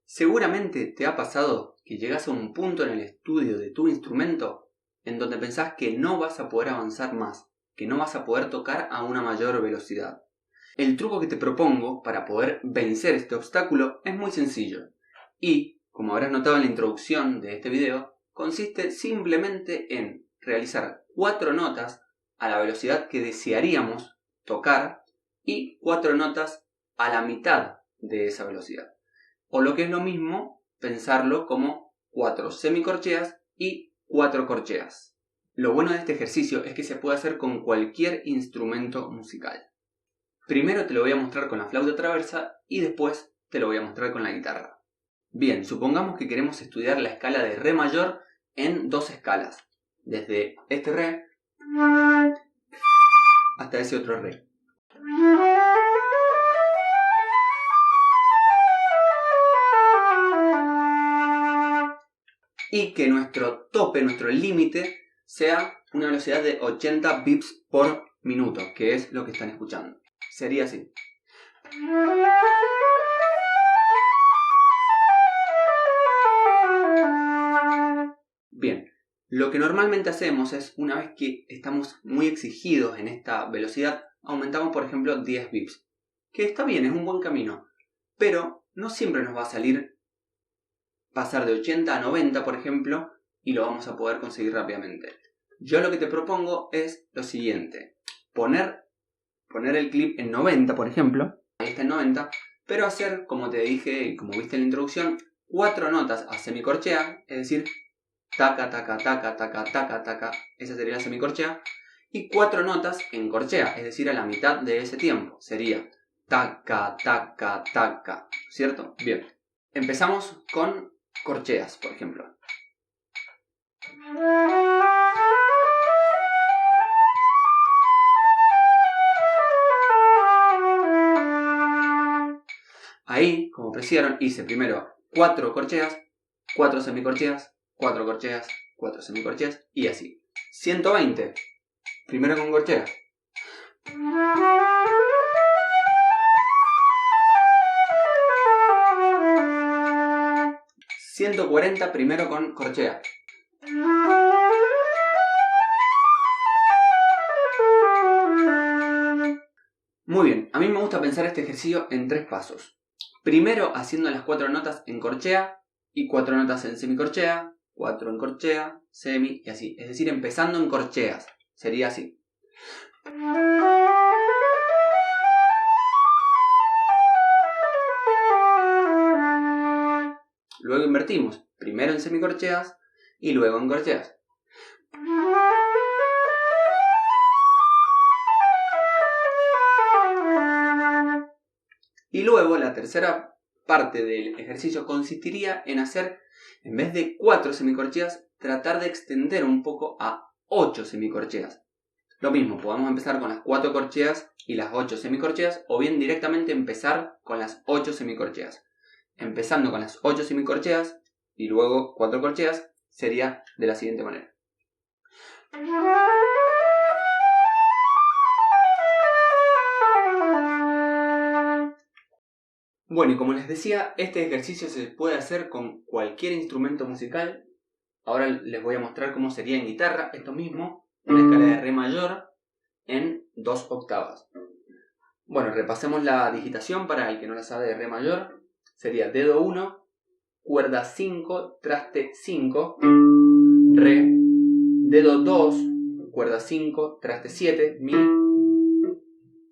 Seguramente te ha pasado que llegas a un punto en el estudio de tu instrumento en donde pensás que no vas a poder avanzar más, que no vas a poder tocar a una mayor velocidad. El truco que te propongo para poder vencer este obstáculo es muy sencillo y, como habrás notado en la introducción de este video, consiste simplemente en realizar 4 notas a la velocidad que desearíamos tocar y 4 notas a la mitad de esa velocidad. O lo que es lo mismo, pensarlo como 4 semicorcheas y 4 corcheas. Lo bueno de este ejercicio es que se puede hacer con cualquier instrumento musical. Primero te lo voy a mostrar con la flauta traversa y después te lo voy a mostrar con la guitarra. Bien, supongamos que queremos estudiar la escala de Re mayor en 2 escalas. Desde este Re hasta ese otro Re. Y que nuestro tope, nuestro límite, sea una velocidad de 80 bps por minuto, que es lo que están escuchando. Sería así. Bien, lo que normalmente hacemos es, una vez que estamos muy exigidos en esta velocidad, aumentamos por ejemplo 10 bps. Que está bien, es un buen camino, pero no siempre nos va a salir pasar de 80 a 90, por ejemplo, y lo vamos a poder conseguir rápidamente. Yo lo que te propongo es lo siguiente. Poner el clip en 90, por ejemplo. Ahí está en 90. Pero hacer, como te dije y como viste en la introducción, 4 notas a semicorchea. Es decir, taca, taca, taca, taca, taca, taca. Esa sería la semicorchea. Y 4 notas en corchea. Es decir, a la mitad de ese tiempo. Sería taca, taca, taca. ¿Cierto? Bien. Empezamos con corcheas, por ejemplo. Ahí, como apreciaron, hice primero 4 corcheas, 4 semicorcheas, 4 corcheas, 4 semicorcheas y así. 120. Primero con corchea. 140 primero con corchea. Muy bien, a mí me gusta pensar este ejercicio en 3 pasos. Primero haciendo las 4 notas en corchea y 4 notas en semicorchea, 4 en corchea, semi y así. Es decir, empezando en corcheas. Sería así. Luego invertimos, primero en semicorcheas y luego en corcheas. Y luego la tercera parte del ejercicio consistiría en hacer, en vez de 4 semicorcheas, tratar de extender un poco a 8 semicorcheas. Lo mismo, podemos empezar con las 4 corcheas y las 8 semicorcheas, o bien directamente empezar con las 8 semicorcheas. Empezando con las 8 semicorcheas y luego 4 corcheas, sería de la siguiente manera. Bueno, y como les decía, este ejercicio se puede hacer con cualquier instrumento musical. Ahora les voy a mostrar cómo sería en guitarra, esto mismo, una escala de Re mayor en 2 octavas. Bueno, repasemos la digitación para el que no la sabe de Re mayor. Sería dedo 1, cuerda 5, traste 5, Re, dedo 2, cuerda 5, traste 7, Mi,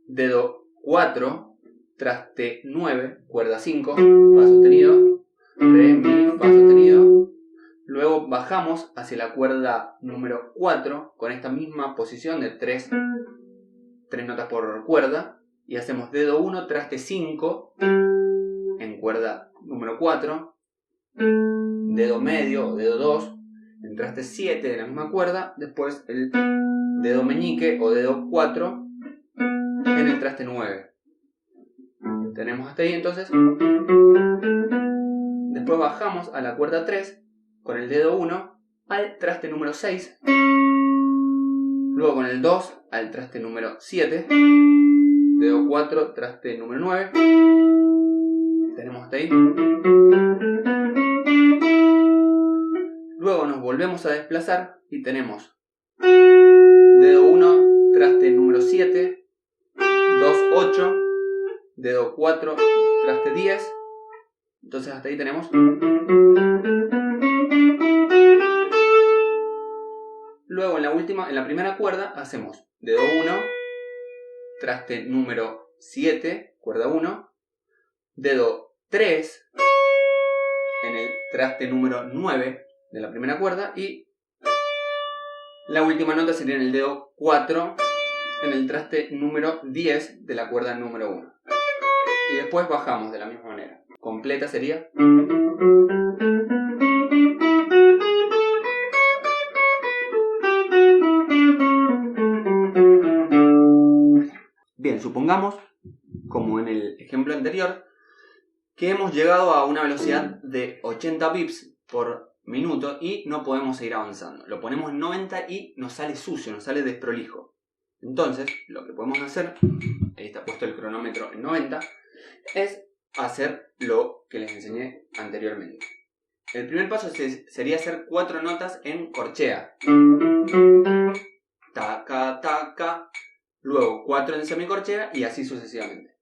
dedo 4, traste 9, cuerda 5, Fa sostenido, Re, Mi, Fa sostenido. Luego bajamos hacia la cuerda número 4 con esta misma posición de 3 notas por cuerda y hacemos dedo 1, traste 5 en cuerda número 4, dedo medio o dedo 2 en traste 7 de la misma cuerda, después el dedo meñique o dedo 4 en el traste 9. Tenemos hasta ahí entonces. Después bajamos a la cuerda 3 con el dedo 1 al traste número 6 Luego con el 2 al traste número 7. Dedo 4, traste número 9. Tenemos hasta ahí. Luego nos volvemos a desplazar y tenemos dedo 1, traste número 7, 2, 8, dedo 4, traste 10. Entonces hasta ahí tenemos. Luego en la primera cuerda hacemos dedo 1, traste número 7, cuerda 1, dedo 3 en el traste número 9 de la primera cuerda y la última nota sería en el dedo 4 en el traste número 10 de la cuerda número 1. Y después bajamos de la misma manera. Completa sería. Bien, supongamos, como en el ejemplo anterior, que hemos llegado a una velocidad de 80 bps por minuto y no podemos seguir avanzando. Lo ponemos en 90 y nos sale sucio, nos sale desprolijo. Entonces, lo que podemos hacer, ahí está puesto el cronómetro en 90, es hacer lo que les enseñé anteriormente. El primer paso sería hacer 4 notas en corchea. Taca, taca. Luego 4 en semicorchea y así sucesivamente.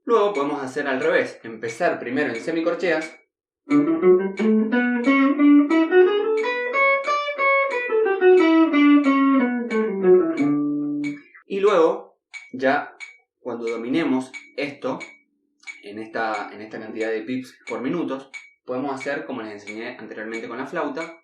Luego podemos hacer al revés. Empezar primero en semicorcheas. Y luego, ya cuando dominemos esto, en esta cantidad de bps por minutos, podemos hacer como les enseñé anteriormente con la flauta.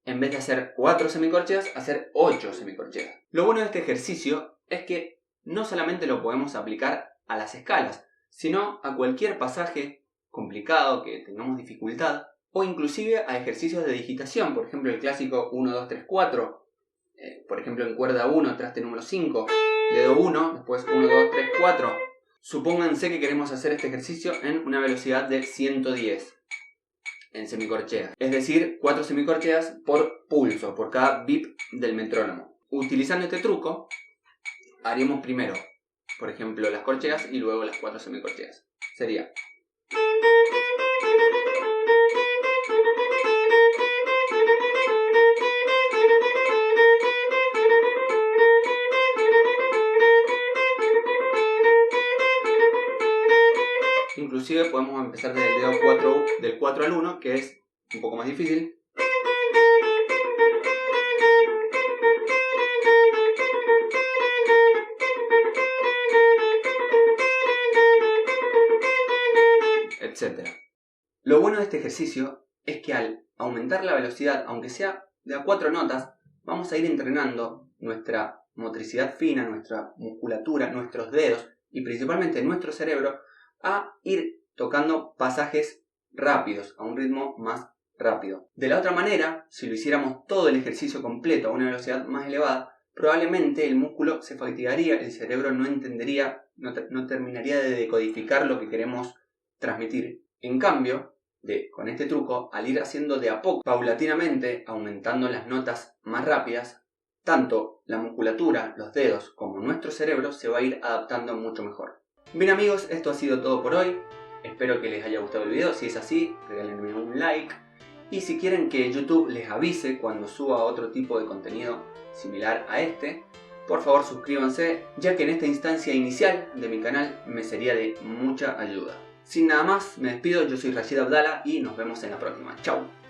En vez de hacer 4 semicorcheas, hacer 8 semicorcheas. Lo bueno de este ejercicio es que no solamente lo podemos aplicar a las escalas, sino a cualquier pasaje complicado que tengamos dificultad, o inclusive a ejercicios de digitación, por ejemplo el clásico 1, 2, 3, 4, por ejemplo en cuerda 1, traste número 5, dedo 1, después 1, 2, 3, 4. Supónganse que queremos hacer este ejercicio en una velocidad de 110 en semicorchea, es decir, 4 semicorcheas por pulso, por cada bip del metrónomo. Utilizando este truco, haríamos primero, por ejemplo, las corcheas y luego las 4 semicorcheas. Sería... Inclusive podemos empezar desde el dedo 4, del 4 al 1, que es un poco más difícil. Etc. Lo bueno de este ejercicio es que al aumentar la velocidad, aunque sea de a 4 notas, vamos a ir entrenando nuestra motricidad fina, nuestra musculatura, nuestros dedos y principalmente nuestro cerebro a ir tocando pasajes rápidos, a un ritmo más rápido. De la otra manera, si lo hiciéramos todo el ejercicio completo a una velocidad más elevada, probablemente el músculo se fatigaría, el cerebro no entendería, no terminaría de decodificar lo que queremos transmitir. En cambio, con este truco, al ir haciendo de a poco, paulatinamente, aumentando las notas más rápidas, tanto la musculatura, los dedos, como nuestro cerebro se va a ir adaptando mucho mejor. Bien amigos, esto ha sido todo por hoy. Espero que les haya gustado el video. Si es así, regálenme un like. Y si quieren que YouTube les avise cuando suba otro tipo de contenido similar a este, por favor suscríbanse, ya que en esta instancia inicial de mi canal me sería de mucha ayuda. Sin nada más, me despido. Yo soy Rashid Abdala y nos vemos en la próxima. Chao.